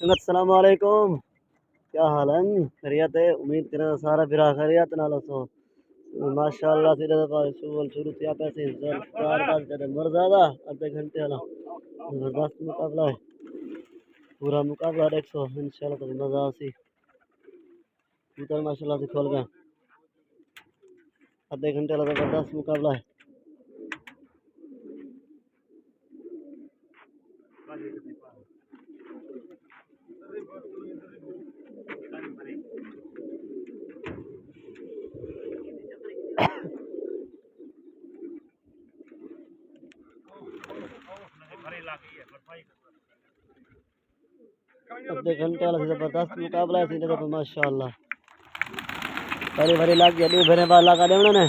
अस्सलाम वालेकुम। क्या हाल है? खैरियत है? उम्मीद करें सारा बिरा खैरियत नाल सो माशाअल्लाह से शुरू शुरू से पैसे चार पाँच जगह मरज़ादा आधे घंटे वाला ज़बरदस्त मुकाबला है। पूरा मुकाबला 100 इंशाल्लाह तो मज़ा आसी माशाअल्लाह से खोल गए आधे घंटे वाला ज़बरदस्त मुकाबला है। आधे घंटे वाला ज़बरदस्त मुकाबला है सीधे तो माशाअल्लाह भरी भरी लाग गया दो भेरे बाद लगा दे उन्होंने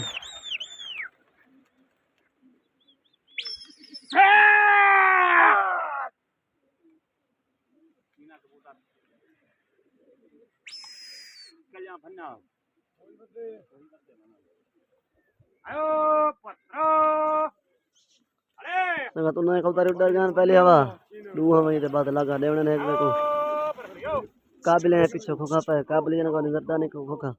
संगत उन्होंने कबूतर उड़ गए पहले हवा दो हवा ये बाद लगा दे उन्होंने एक को काबिल है पीछे खोखा पे काबिल ने को नजरदा नहीं खोखा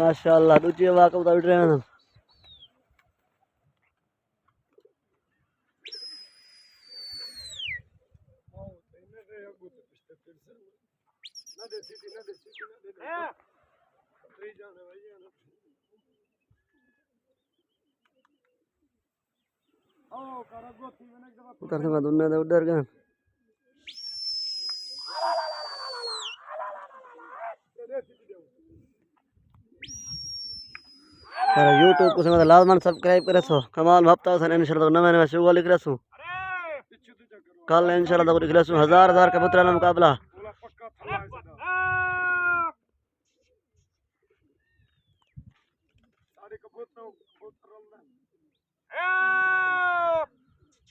माशाअल्लाह दूसरी हवा कबूतर उड़ रहे हैं उधर से दुनिया उधर गए यूट्यूब को समझ लाजमन सब्सक्राइब करे सो कमाल हफ्ता सन इंशाल्लाह नवे नवे शुगर लिख रसू कल इंशाल्लाह लिख रसू हजार कबूतर का मुकाबला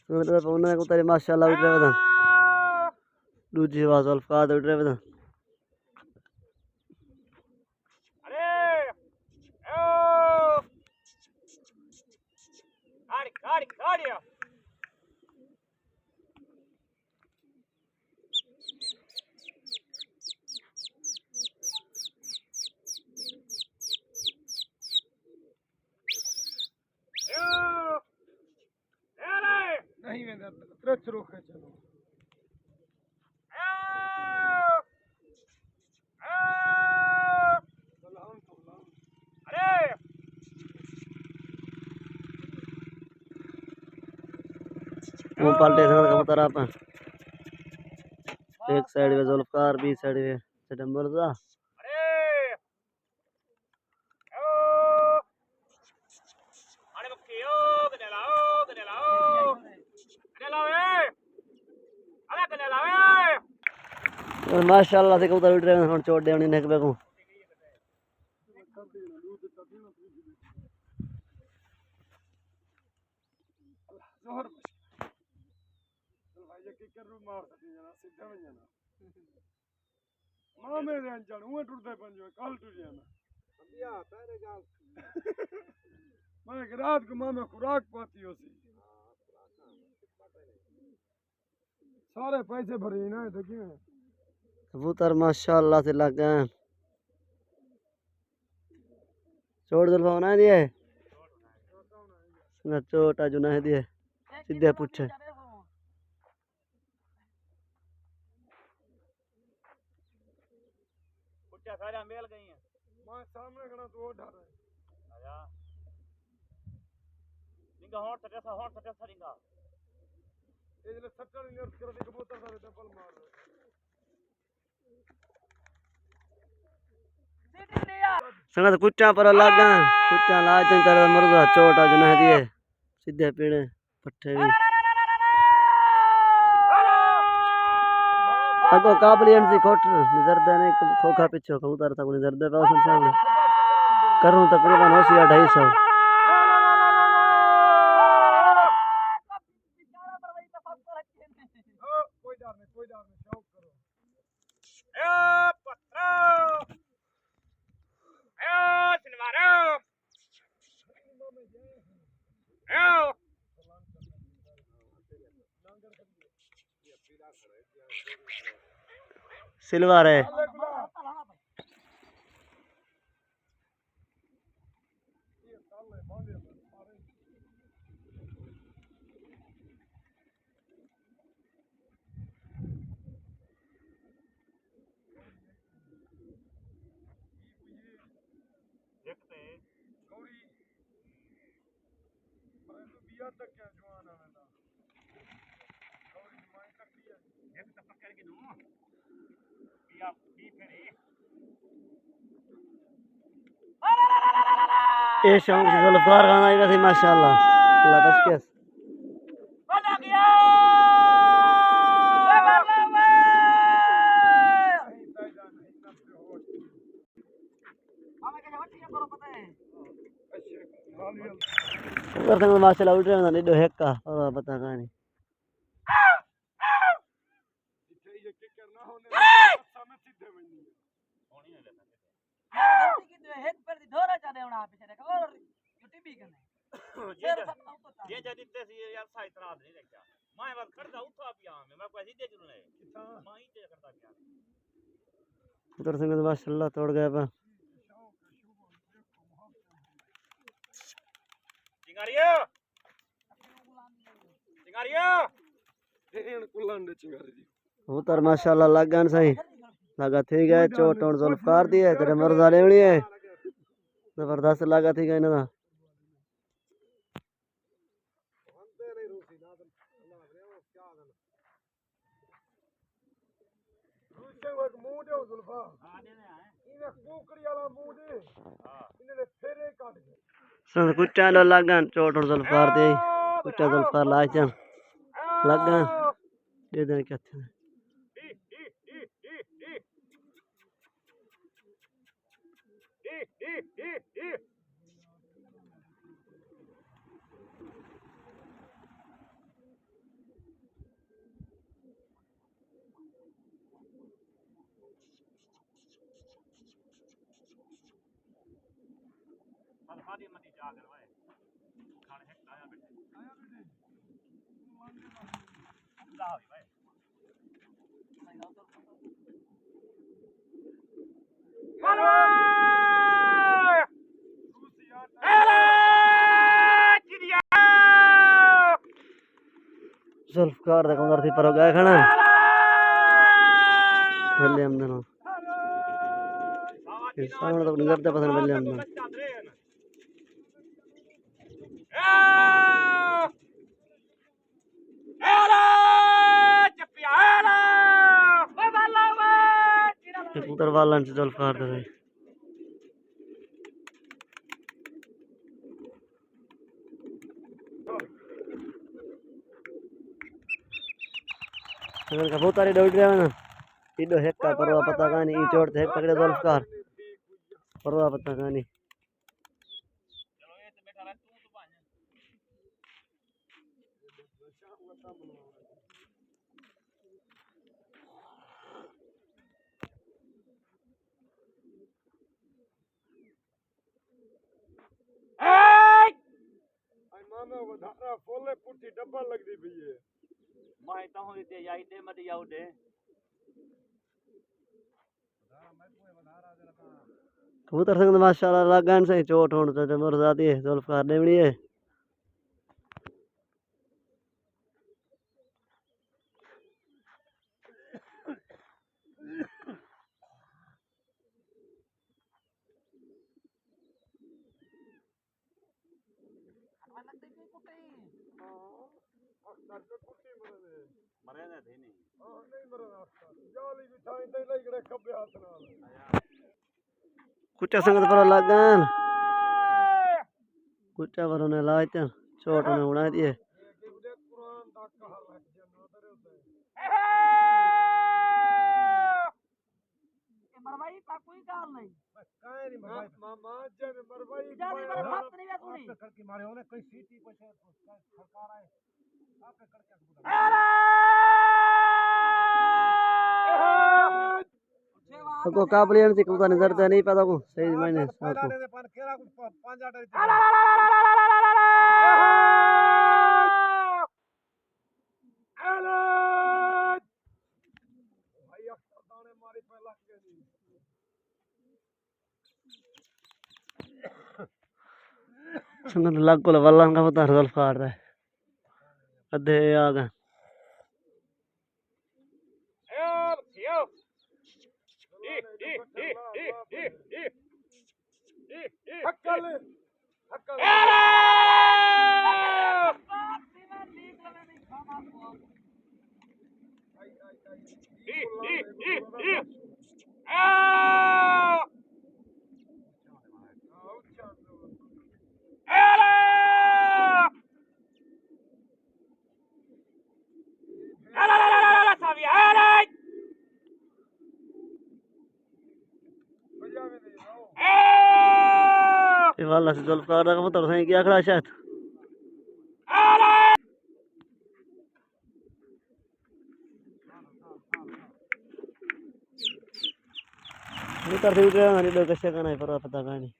उतर माशाअल्लाह उड़ रहे दूजी आवाज अल्फाज उड़ रहे नहीं वेंदा तरच रोके चलो वो पलटे कबूतर आप एक साइड में जुल्फकार बी साइड में सितंबर दा और माशाअल्लाह से कबूतर उड़ रहे हैं हम छोड़ दे उन्हें नेक पे को जोहर भाई ये किकर रू मार दी जना सीधा में जना मां मेरे अंजन हुए टूटते पंजो कल टूट जाना अबिया तेरे गाल मैं रात को मां में खुराक पाती होसी सारे पैसे भरे ना तो क्यों कबूतर माशाअल्लाह से लग गए छोड़ जुल्फा बना दिए ना छोटा जो ना दिए सीधे पूछे कुत्ता सारा मेल गई है मैं सामने खड़ा तो वो डर है आजा निगा होट सटे सरिंगा ये जले सट्टा नहीं नर्स कर दे कबूतर सारे डबल मार रहे संगत कुत्ता पर लग गए कुत्ता लाज चल मरुदा छोटा जो ना दिए सीधे पीड़े पट्टे भी अगो काबलियन सी खोट नजर देने खोखा पीछे कबूतर था नजर दे पास सामने करूं तकरीबन हो 250 कोई डर नहीं शौक करो सिल्वर है ये शौक से जुल्फकार खाना ही वैसे माशाल्लाह अल्लाह बस के उधर माशाल्लाह उठ रहे हैं ना दो हेक्का और पता कहानी ये जदी ते यार साई तरह नहीं देखा मैं बात करदा उठा पिया मैं कोई सीधे चलू नहीं मैं ही ते करता पिया उधर से माशाल्लाह तोड़ गया पा चिंगारियो चिंगारियो एन कुलांडे चिंगारी दी उधर माशाल्लाह लगन सही लगा थी गए चोट और जुल्फकार दिए तेरे मर्दा लेवणी है जबरदस्त लगा थी गए ना सन कुछ लो लगन चोट और जुल्फकार दे कुछ जुल्फकार लाजन लगन दे दे क्या थे हादी मती जा कर भाई खाने है आया बेटे ला भाई जुल्फकार देखो उधर थी पर गया खाना भले हम दोनों इस सामने तो नहीं करते पसंद भले हम दोनों उधर वाला से जुल्फकार दे कबूतर डोड़ रहे ना इडो हेक्का परवा पता कहानी ई चोट थे पकड़े जुल्फकार परवा पता कहानी मामा वधारा फोले पुठी डब्बा लगदी पई है मैं ता हूं इते याई दे मत याऊ दे कबूतर संग माशाल्लाह लगन से चोट होने से मर जाती है जुल्फकार देवणी है मरे ना थे नहीं नहीं मरना जाली बिछाई ते लईगड़े खब्बे हाथ नाल कुछ संग पर लगन कुछ पर ने लाते चोट ने उड़ा दिए कुरान दा कहा लग जनो तेरे उते मरवाई का कोई गाल नहीं काहे नहीं मरवाई मामा जन मरवाई जानी मेरे बात नहीं है तूने आपके करके मारे होने कोई सीटी पे सरकार आए आपके करके को काबलियन से कुछ नजर तो नहीं पता को सही मायने पहला ने पान केरा कुछ पांच आटे भाई अक्सर दाने मारी सुनत लग को वल्लन का पता जुल्फकार रहा है अधे आ गए ये वाला से जुल्फकार का पता नहीं क्या खड़ा शायद नहीं करते उठ रहे हैं लोग कैसे करना है पर पता नहीं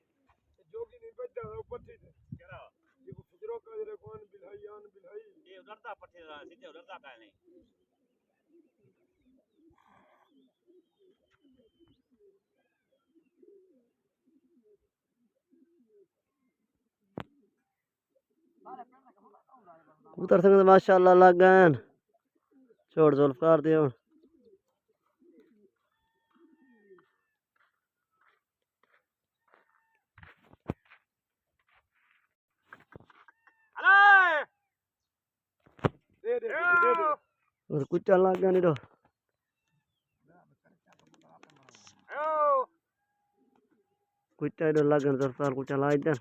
उतर सकते माशाल्लाह लग गए छोड़ जुल्फकार दिए और कुछ चल लग गया नहीं तो कुछ टाइम लग गया जुल्फकार कुछ चला इधर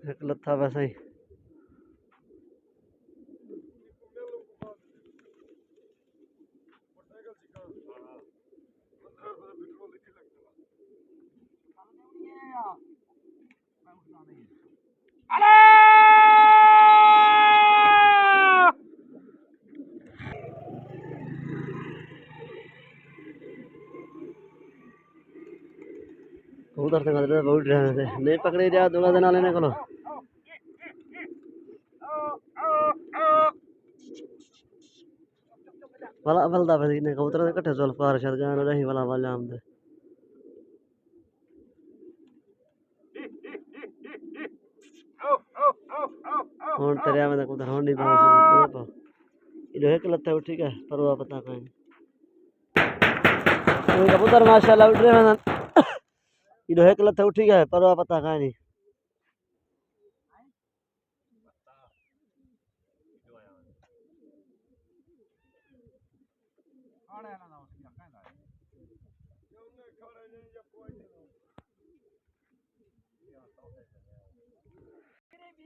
एक लत्था वैसा ही उधर से खतरे बहुत रहे थे नहीं पकड़े जा दूंगा देना लेने को वाला बलदा भाई ने कबूतर ने कट्ठे जुल्फकार शायद गाना रही वाला वाला आमदे हुन तेरे में कबूतर हुन नहीं पास इधर एक लत्ता उठ ठीक है परवा पता कहीं कबूतर माशाल्लाह उठ रहे हैं इधर एक लत्ता उठ ठीक है परवा पता कहीं नहीं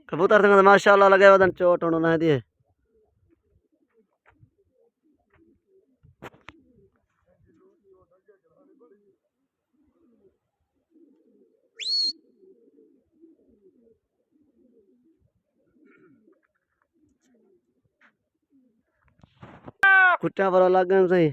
कबूतर से माशाल्लाह लगे वदन चोट होना है दिए कुट्टा पर लग गए सही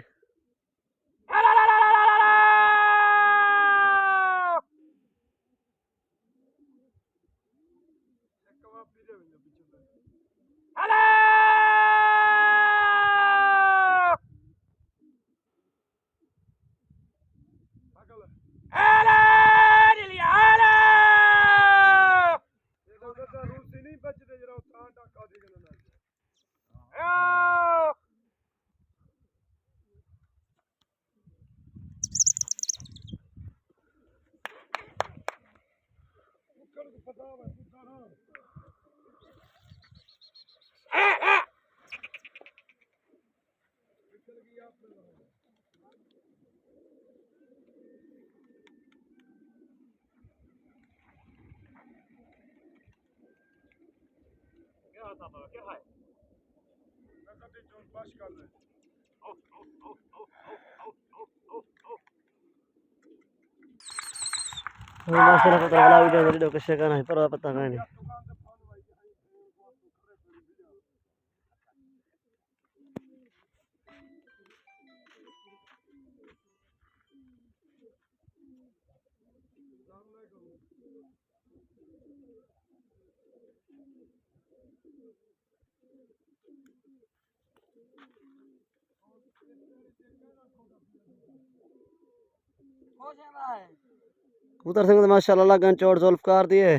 क्या है baş kaldı. माशाल्लाह कबूतर वाला वीडियो वीडियो कैसे करना है पर पता नहीं हो जाना है कबूतर सिंह माशाल्लाह लगन चोट जुल्फकार दिए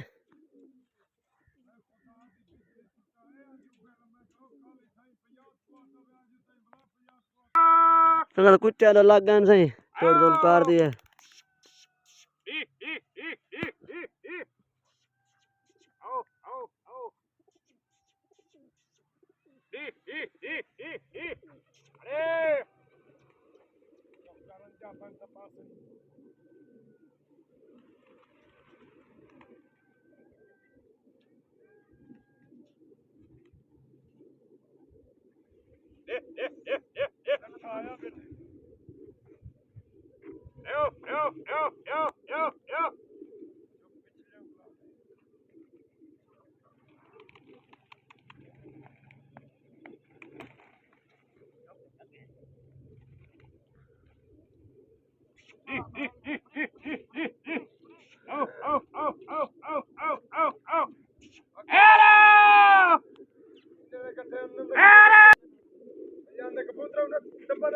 संगत कुछ चलो लगन सही चोट जुल्फकार दिए कबूतर सिंह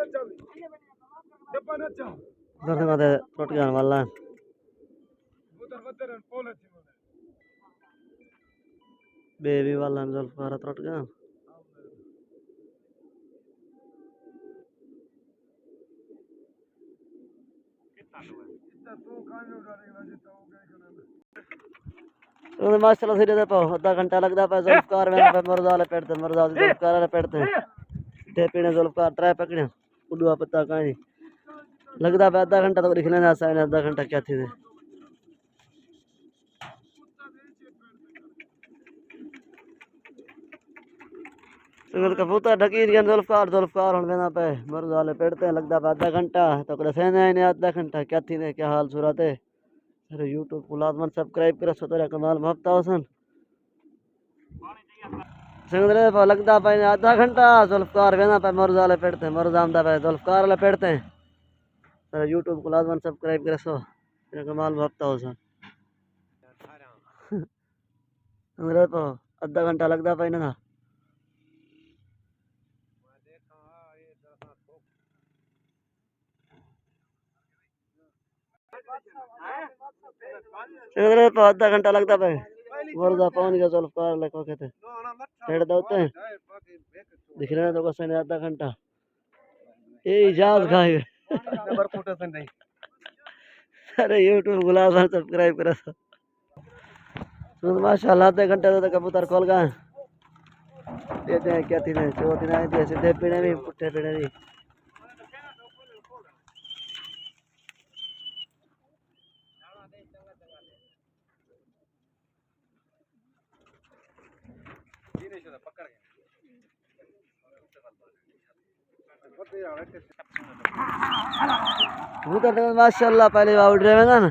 टूट गया वाला बेबी वाला जुल्फकार टूट गया माशाल्लाह सीधे पाओ आधा घंटा लगता पे जुल्फकार में पे मुर्दा वाले पेड़ते मुर्दा जुल्फकार वाले पेड़ते ते पीने जुल्फकार ट्राई पकड़े उडुआ पत्ता कहीं लगता पे आधा घंटा तो दिखने ना आसा आधा घंटा क्या थी दे सिंगल कबूतर ढकी दिया जुल्फकार जुल्फकार होने देना पे मुर्दा वाले पेड़ते लगता पे आधा घंटा तो करे सेने ने आधा घंटा क्या थी दे क्या हाल सूरत है अरे यूट्यूब को लाजमन सब्सक्राइब करो सो तेरा कमाल महबता होसन सिंगल लगता पे आधा घंटा जुल्फकार वेना पे मुर्दा वाले पेड़ते मुर्दा आमदा पे जुल्फकार वाले पेड़ते अरे यूट्यूब को लाजमन सब्सक्राइब करो सो तेरा कमाल महबता होसन सिंगल आधा घंटा लगता पे ना आधा घंटा लगता पे मुर्दा पहुंच गया जुल्फकार ले को कहते पेड़ दौते दिख रहे हैं तो कसने आधा घंटा ये इजाज खाए अरे यूट्यूब गुलाब सब्सक्राइब करो सुन माशाल्लाह आधे घंटे तो कबूतर खोल गए देते हैं क्या थी चौथी ना दिए सीधे पीने भी पुट्ठे पीने भी कबूतर तो माशाल्लाह पहले उड़ रहे हैं ना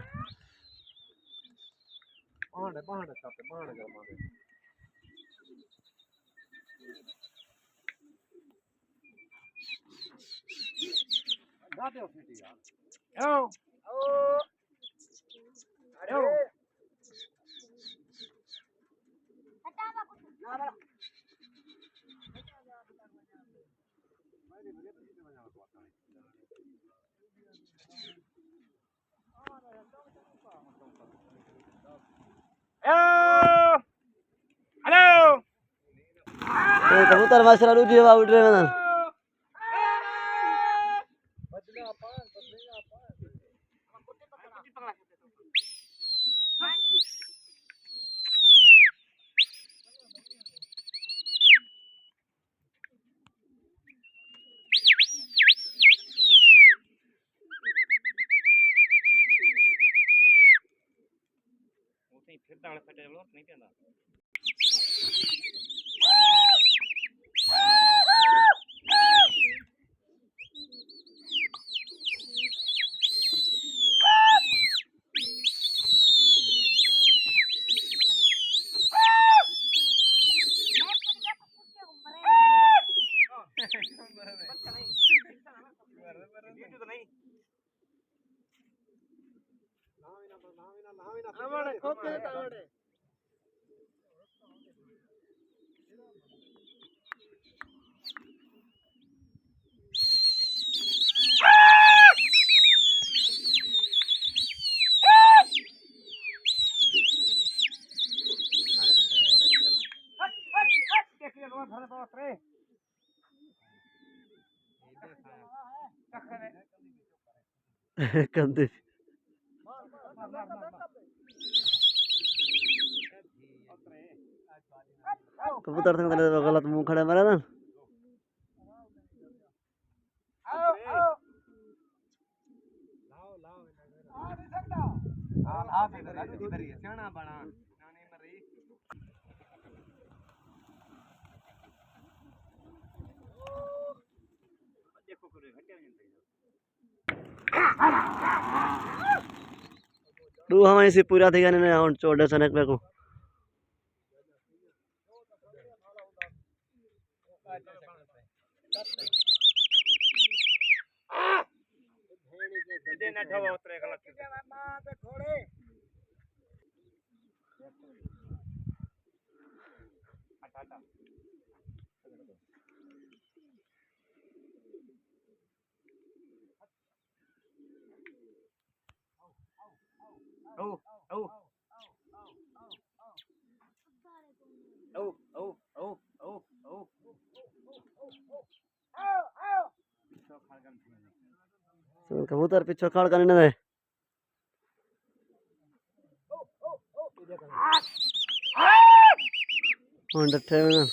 कबूतर माशाल्लाह उड़ रहे हैं ना फिर दाल फटे नहीं कहना कंदे कबूतर संग तले गलत मुंह खड़े मारे ना देखो करे घटिया नहीं तू हमारे से पूरा थी गाने ना हम चोड़े सनक पे को दे ना ठवा उतरे गलत हटा कबूतर पीछे खड़ करने दे और डटे में ना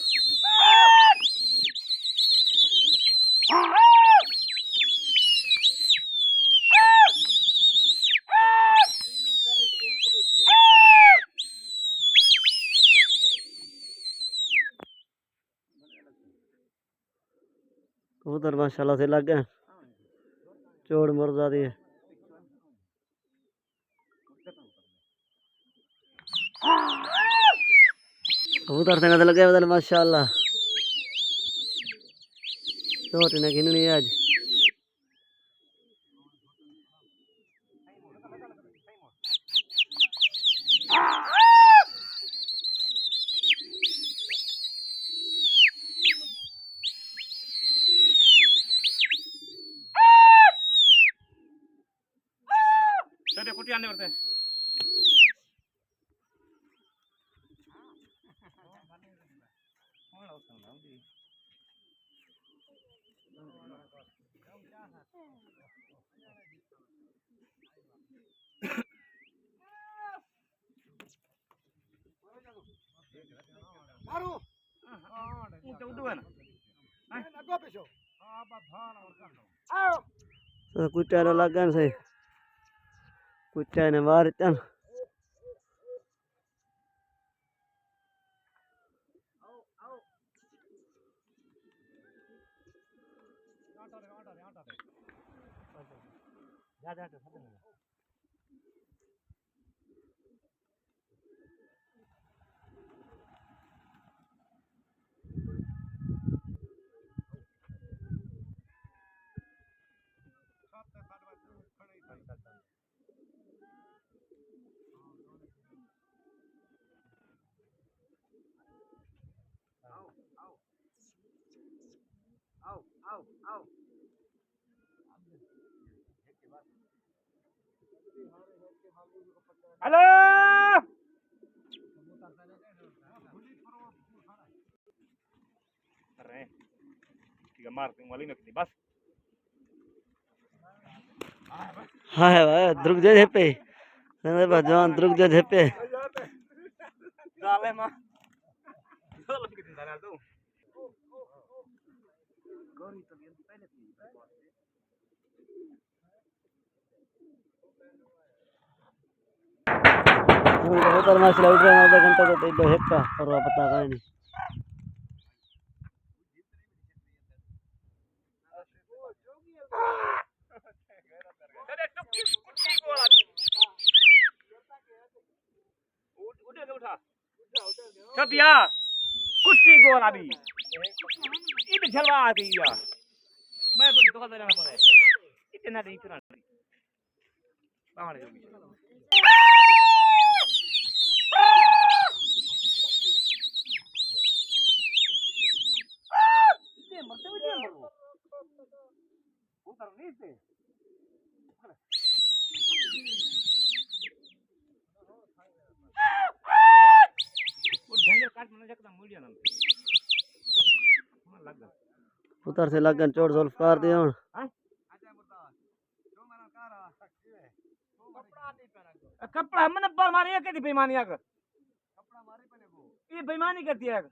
कबूतर माशाल्लाह से लग गए चोड़ मुर्जा दी है कबूतर से नजर लगे बदल माशाल्लाह चोट ने गिननी आज चले कुटी आने पड़ते उठो है ना कुत्ते ने लग गए से कुत्ते ने मार चल हेलो अरे ठीक है मार दूंगा वाली नकली बस हाय भाई द्रुक जे झेपे संगे भजवान द्रुक जे झेपे डाले मां चलो कितनी डाल दो गौरी तो ये पहले थी कबूतर माशाल्लाह उठ रहे आधा घंटा तो इधर हेक्का और पता काहे नहीं अरे टुक्की कुट्टी गोला दी उठे के उठा छपिया कुट्टी गोला दी इधर झलवा दी या मैं दुकान पे जाना पड़े इतना नहीं इतना बाहर काट मैंने जगता मीडिया ना लग गया उधर से लगन चोट जुल्फकार दे हूं कपड़ा मन पर मारी है के बेईमानी आकर कपड़ा मारी पहले को ये बेईमानी करती है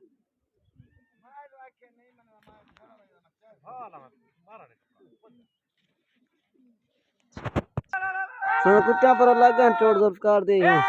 हाँ कुत्ता पर लगन चोट जुल्फकार दे हूं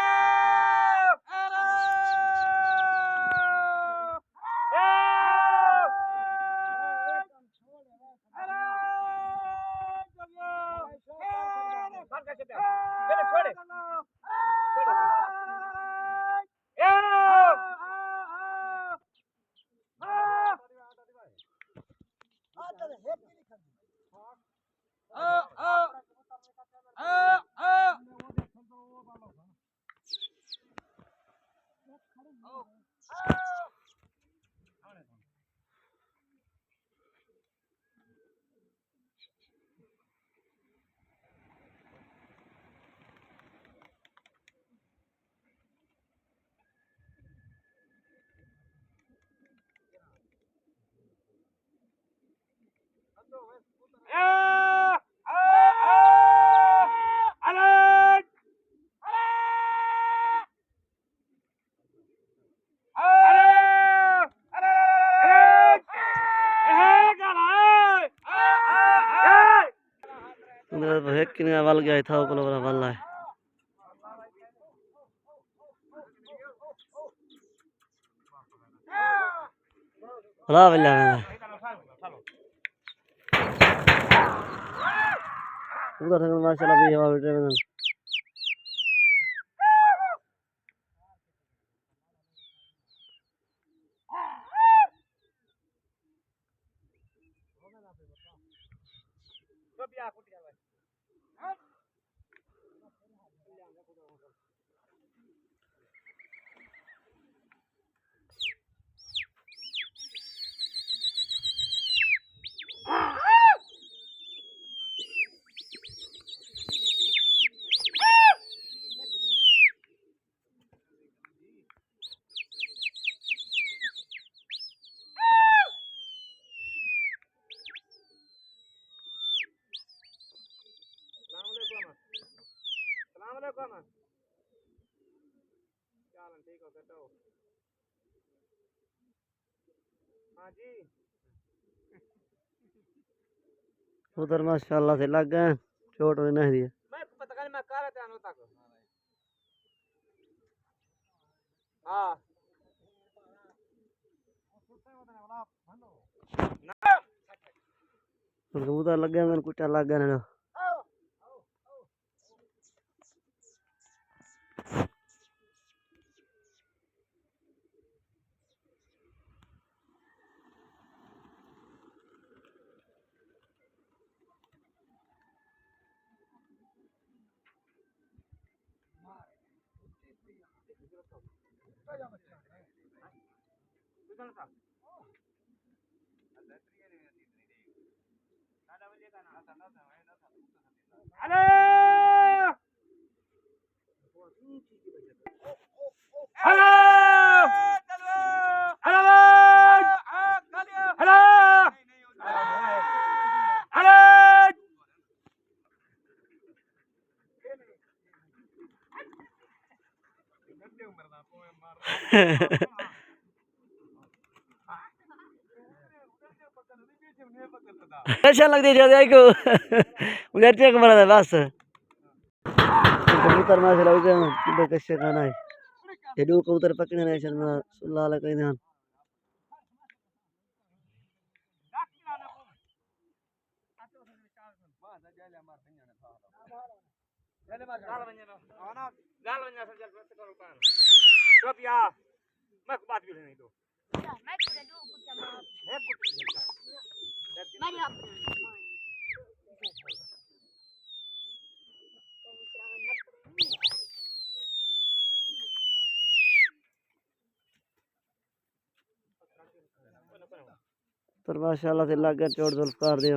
एक किने वाल गया था वो कोला वाला है ला वाला उधर से माशाल्लाह भी हवा बैठे में उधर माशाल्लाह से लग गए चोट नहीं दी मैं पता कर मैं कर रहा हूं तक हां उधर लग गए मैंने कुछ लग गया ना अच्छा लग रही है को उधर चेक बना था बस कबूतर में से लग जाए किधर कैसे खाना है ये दो कबूतर पकड़ने नहीं शर्मा सुल्ला लगा कहीं ध्यान मैं बात भी नहीं तो मैं करे दो कुछ मार है कुछ मैं आप पर माशाल्लाह से लग गया चोट जुल्फकार दे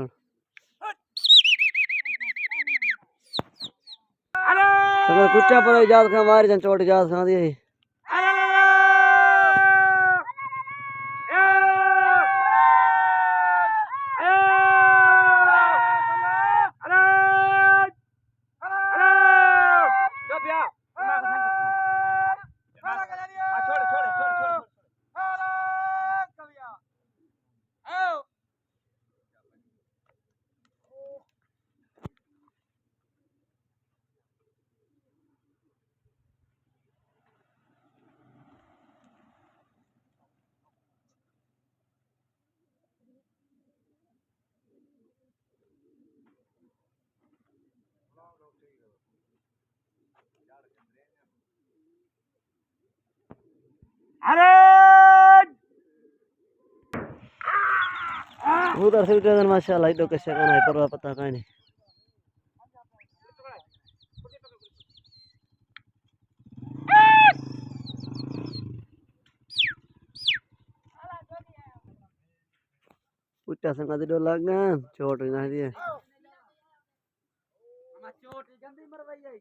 अगर कुत्ता पर इजाद खा मारी जन चोट इजाद खा दी उधर से उठे माशाल्लाह इधर कैसे करना है परवा पता कहीं नहीं उठा संगा तो लग गए चोट ना दिए चोट गंदी मरवाई आई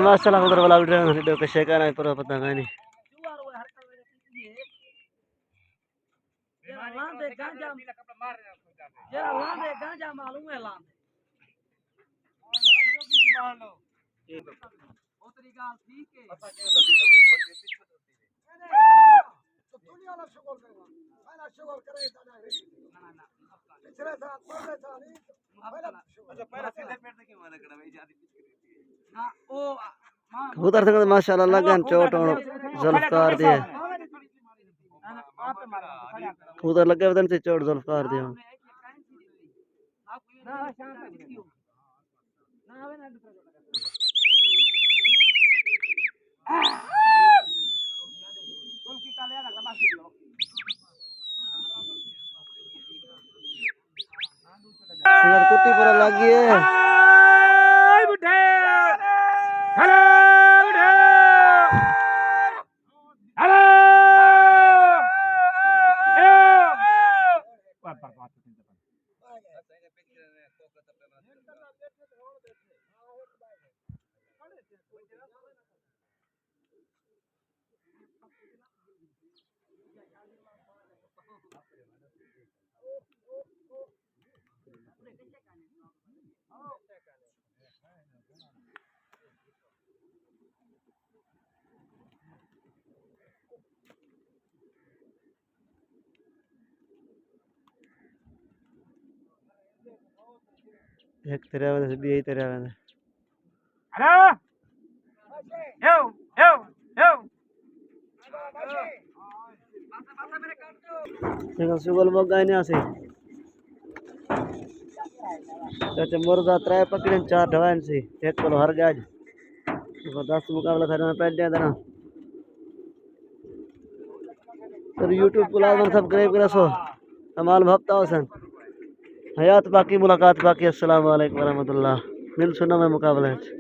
माशाल्लाह उधर वाला उठ रहे हैं कैसे करना है परवा पता कहीं नहीं लांदे गांजा मालूम है लांदे ओतरी गाल ठीक है दुनिया वाला शुगर करवा पहला शुगर करे ना पिछले साल पहले साल अच्छा पहला सीधे पेट से क्यों वाला कड़ा भाई जादी ना ओ उधर से माशाल्लाह लग गए चोट और जुल्फकार दिए उधर लगे वदन से चोट जुल्फकार दिया कुट्टी पर लगी है एक तेरा वाला से भी यही तेरा वाला हेलो यो यो यो देखो सुगल मौका नहीं आसे चाचा मुर्गा त्राय पकड़े 4 ढवान से एक किलो हर गया आज जबरदस्त मुकाबला था ना पहले था ना सर YouTube को लाइक और सब्सक्राइब करा सो कमाल भक्ता हसन हयात बाकी मुलाकात बाकी अस्सलाम वालेकुम रहमतुल्लाह मिल सुना में मुकाबला है।